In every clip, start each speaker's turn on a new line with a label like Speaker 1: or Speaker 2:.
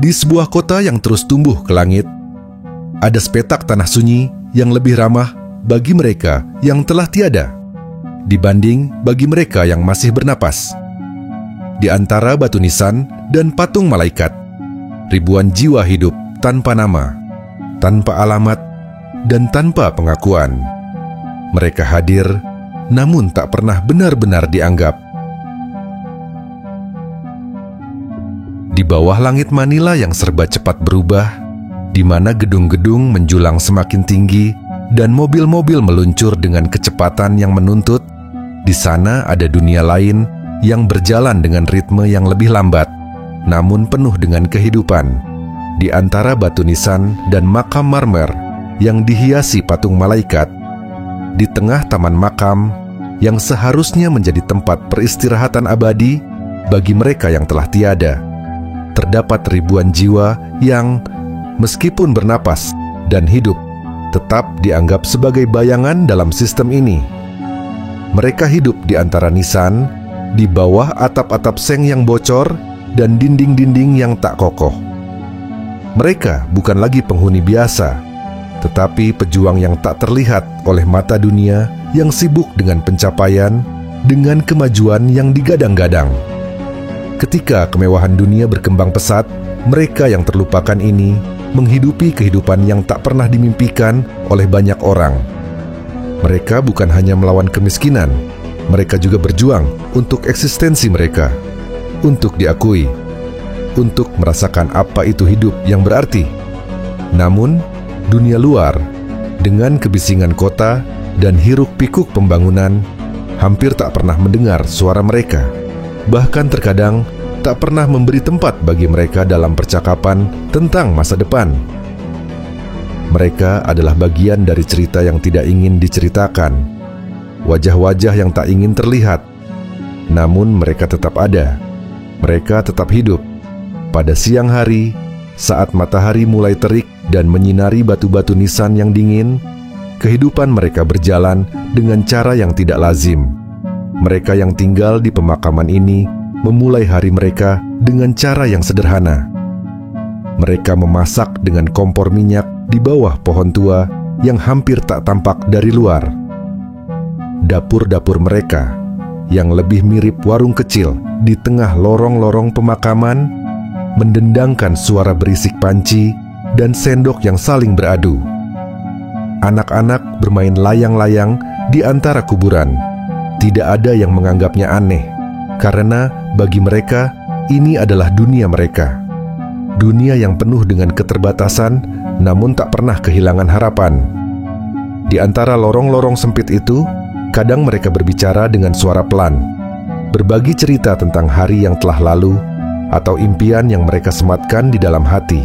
Speaker 1: Di sebuah kota yang terus tumbuh ke langit, ada sepetak tanah sunyi yang lebih ramah bagi mereka yang telah tiada dibanding bagi mereka yang masih bernapas. Di antara batu nisan dan patung malaikat, ribuan jiwa hidup tanpa nama, tanpa alamat, dan tanpa pengakuan. Mereka hadir, namun tak pernah benar-benar dianggap. Di bawah langit Manila yang serba cepat berubah, di mana gedung-gedung menjulang semakin tinggi dan mobil-mobil meluncur dengan kecepatan yang menuntut, di sana ada dunia lain yang berjalan dengan ritme yang lebih lambat, namun penuh dengan kehidupan. Di antara batu nisan dan makam marmer yang dihiasi patung malaikat, di tengah taman makam yang seharusnya menjadi tempat peristirahatan abadi bagi mereka yang telah tiada, terdapat ribuan jiwa yang, meskipun bernapas dan hidup, tetap dianggap sebagai bayangan dalam sistem ini. Mereka hidup di antara nisan, di bawah atap-atap seng yang bocor dan dinding-dinding yang tak kokoh. Mereka bukan lagi penghuni biasa, tetapi pejuang yang tak terlihat oleh mata dunia yang sibuk dengan pencapaian, dengan kemajuan yang digadang-gadang. Ketika kemewahan dunia berkembang pesat, mereka yang terlupakan ini menghidupi kehidupan yang tak pernah dimimpikan oleh banyak orang. Mereka bukan hanya melawan kemiskinan, mereka juga berjuang untuk eksistensi mereka, untuk diakui, untuk merasakan apa itu hidup yang berarti. Namun, dunia luar, dengan kebisingan kota dan hiruk-pikuk pembangunan, hampir tak pernah mendengar suara mereka. Bahkan terkadang tak pernah memberi tempat bagi mereka dalam percakapan tentang masa depan. Mereka adalah bagian dari cerita yang tidak ingin diceritakan, wajah-wajah yang tak ingin terlihat. Namun mereka tetap ada, mereka tetap hidup. Pada siang hari, saat matahari mulai terik dan menyinari batu-batu nisan yang dingin, kehidupan mereka berjalan dengan cara yang tidak lazim. Mereka yang tinggal di pemakaman ini memulai hari mereka dengan cara yang sederhana. Mereka memasak dengan kompor minyak di bawah pohon tua yang hampir tak tampak dari luar. Dapur-dapur mereka, yang lebih mirip warung kecil di tengah lorong-lorong pemakaman, mendendangkan suara berisik panci dan sendok yang saling beradu. Anak-anak bermain layang-layang di antara kuburan. Tidak ada yang menganggapnya aneh, karena bagi mereka, ini adalah dunia mereka. Dunia yang penuh dengan keterbatasan, namun tak pernah kehilangan harapan. Di antara lorong-lorong sempit itu, kadang mereka berbicara dengan suara pelan, berbagi cerita tentang hari yang telah lalu, atau impian yang mereka sematkan di dalam hati.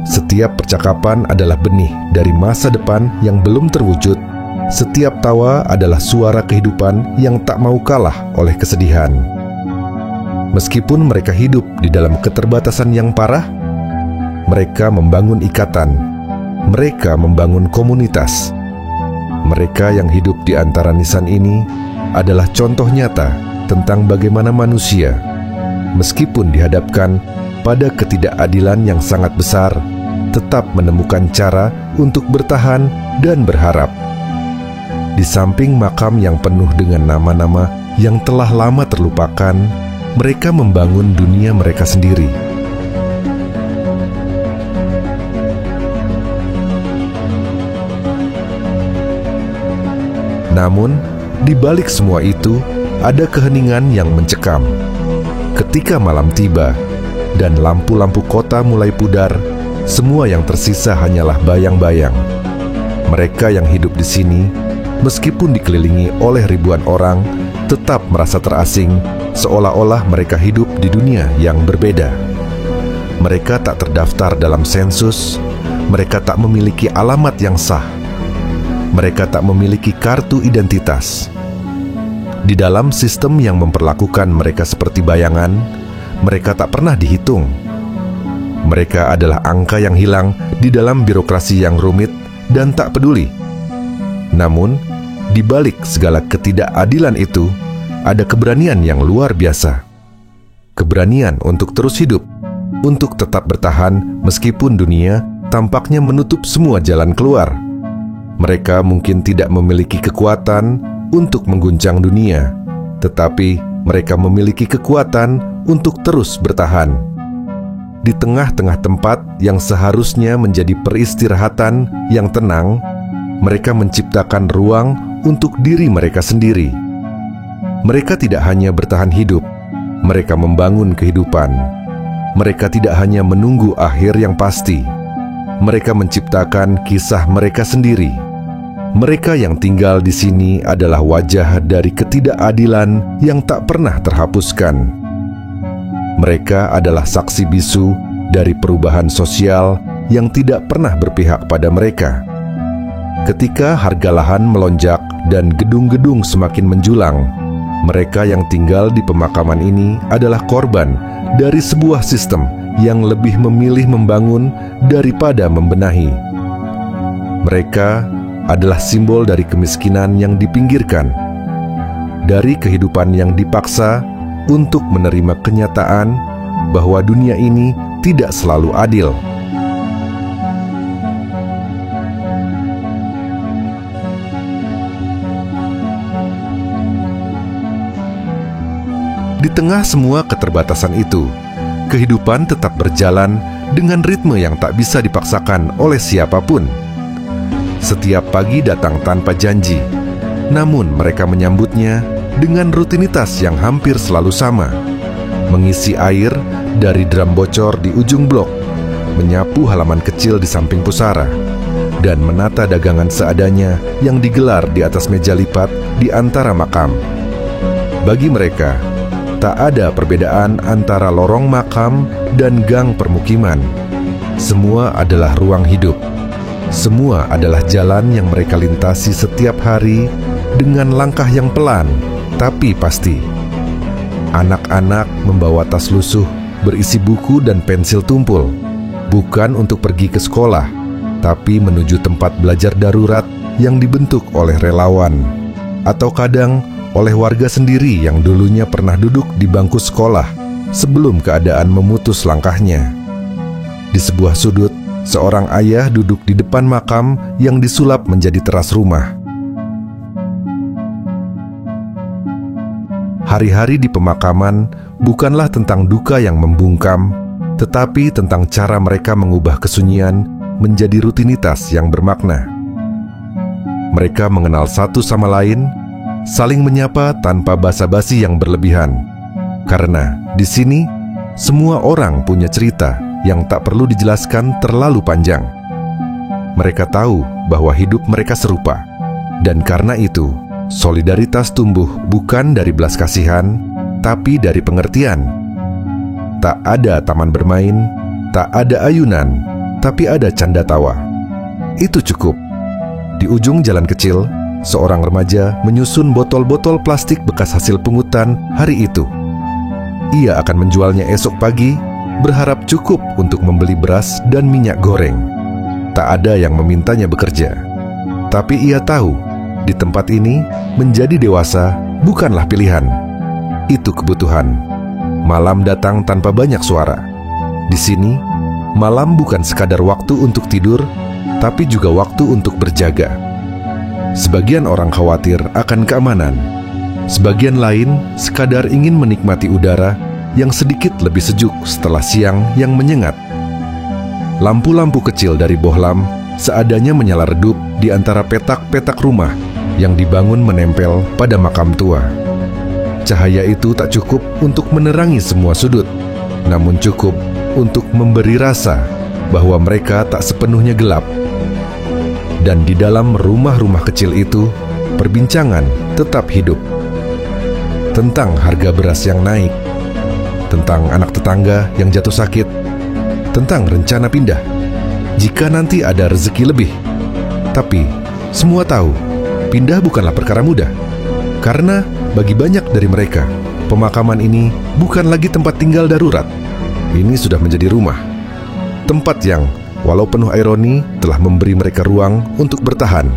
Speaker 1: Setiap percakapan adalah benih dari masa depan yang belum terwujud. Setiap tawa adalah suara kehidupan yang tak mau kalah oleh kesedihan. Meskipun mereka hidup di dalam keterbatasan yang parah, mereka membangun ikatan. Mereka membangun komunitas. Mereka yang hidup di antara nisan ini adalah contoh nyata tentang bagaimana manusia, meskipun dihadapkan pada ketidakadilan yang sangat besar, tetap menemukan cara untuk bertahan dan berharap. Di samping makam yang penuh dengan nama-nama yang telah lama terlupakan, mereka membangun dunia mereka sendiri. Namun, di balik semua itu, ada keheningan yang mencekam. Ketika malam tiba dan lampu-lampu kota mulai pudar, semua yang tersisa hanyalah bayang-bayang. Mereka yang hidup di sini, meskipun dikelilingi oleh ribuan orang, tetap merasa terasing, seolah-olah mereka hidup di dunia yang berbeda. Mereka tak terdaftar dalam sensus, mereka tak memiliki alamat yang sah, mereka tak memiliki kartu identitas. Di dalam sistem yang memperlakukan mereka seperti bayangan, mereka tak pernah dihitung. Mereka adalah angka yang hilang di dalam birokrasi yang rumit dan tak peduli. Namun, di balik segala ketidakadilan itu, ada keberanian yang luar biasa. Keberanian untuk terus hidup, untuk tetap bertahan meskipun dunia tampaknya menutup semua jalan keluar. Mereka mungkin tidak memiliki kekuatan untuk mengguncang dunia, tetapi mereka memiliki kekuatan untuk terus bertahan. Di tengah-tengah tempat yang seharusnya menjadi peristirahatan yang tenang, mereka menciptakan ruang untuk diri mereka sendiri. Mereka tidak hanya bertahan hidup, mereka membangun kehidupan. Mereka tidak hanya menunggu akhir yang pasti, mereka menciptakan kisah mereka sendiri. Mereka yang tinggal di sini adalah wajah dari ketidakadilan yang tak pernah terhapuskan. Mereka adalah saksi bisu dari perubahan sosial yang tidak pernah berpihak pada mereka. Ketika harga lahan melonjak dan gedung-gedung semakin menjulang, mereka yang tinggal di pemakaman ini adalah korban dari sebuah sistem yang lebih memilih membangun daripada membenahi. Mereka adalah simbol dari kemiskinan yang dipinggirkan, dari kehidupan yang dipaksa untuk menerima kenyataan bahwa dunia ini tidak selalu adil. Di tengah semua keterbatasan itu, kehidupan tetap berjalan dengan ritme yang tak bisa dipaksakan oleh siapapun. Setiap pagi datang tanpa janji, namun mereka menyambutnya dengan rutinitas yang hampir selalu sama. Mengisi air dari drum bocor di ujung blok, menyapu halaman kecil di samping pusara, dan menata dagangan seadanya yang digelar di atas meja lipat di antara makam. Bagi mereka, tak ada perbedaan antara lorong makam dan gang permukiman. Semua adalah ruang hidup. Semua adalah jalan yang mereka lintasi setiap hari dengan langkah yang pelan, tapi pasti. Anak-anak membawa tas lusuh berisi buku dan pensil tumpul, bukan untuk pergi ke sekolah, tapi menuju tempat belajar darurat yang dibentuk oleh relawan, atau kadang oleh warga sendiri yang dulunya pernah duduk di bangku sekolah sebelum keadaan memutus langkahnya. Di sebuah sudut, seorang ayah duduk di depan makam yang disulap menjadi teras rumah. Hari-hari di pemakaman bukanlah tentang duka yang membungkam, tetapi tentang cara mereka mengubah kesunyian menjadi rutinitas yang bermakna. Mereka mengenal satu sama lain, saling menyapa tanpa basa-basi yang berlebihan. Karena di sini, semua orang punya cerita yang tak perlu dijelaskan terlalu panjang. Mereka tahu bahwa hidup mereka serupa, dan karena itu, solidaritas tumbuh bukan dari belas kasihan, tapi dari pengertian. Tak ada taman bermain, tak ada ayunan, tapi ada canda tawa. Itu cukup. Di ujung jalan kecil, seorang remaja menyusun botol-botol plastik bekas hasil pungutan hari itu. Ia akan menjualnya esok pagi, berharap cukup untuk membeli beras dan minyak goreng. Tak ada yang memintanya bekerja. Tapi ia tahu, di tempat ini, menjadi dewasa bukanlah pilihan. Itu kebutuhan. Malam datang tanpa banyak suara. Di sini, malam bukan sekadar waktu untuk tidur, tapi juga waktu untuk berjaga. Sebagian orang khawatir akan keamanan. Sebagian lain sekadar ingin menikmati udara yang sedikit lebih sejuk setelah siang yang menyengat. Lampu-lampu kecil dari bohlam seadanya menyala redup di antara petak-petak rumah yang dibangun menempel pada makam tua. Cahaya itu tak cukup untuk menerangi semua sudut, namun cukup untuk memberi rasa bahwa mereka tak sepenuhnya gelap. Dan di dalam rumah-rumah kecil itu, perbincangan tetap hidup. Tentang harga beras yang naik, tentang anak tetangga yang jatuh sakit, tentang rencana pindah, jika nanti ada rezeki lebih. Tapi, semua tahu, pindah bukanlah perkara mudah. Karena bagi banyak dari mereka, pemakaman ini bukan lagi tempat tinggal darurat. Ini sudah menjadi rumah. Tempat yang, walau penuh ironi, telah memberi mereka ruang untuk bertahan.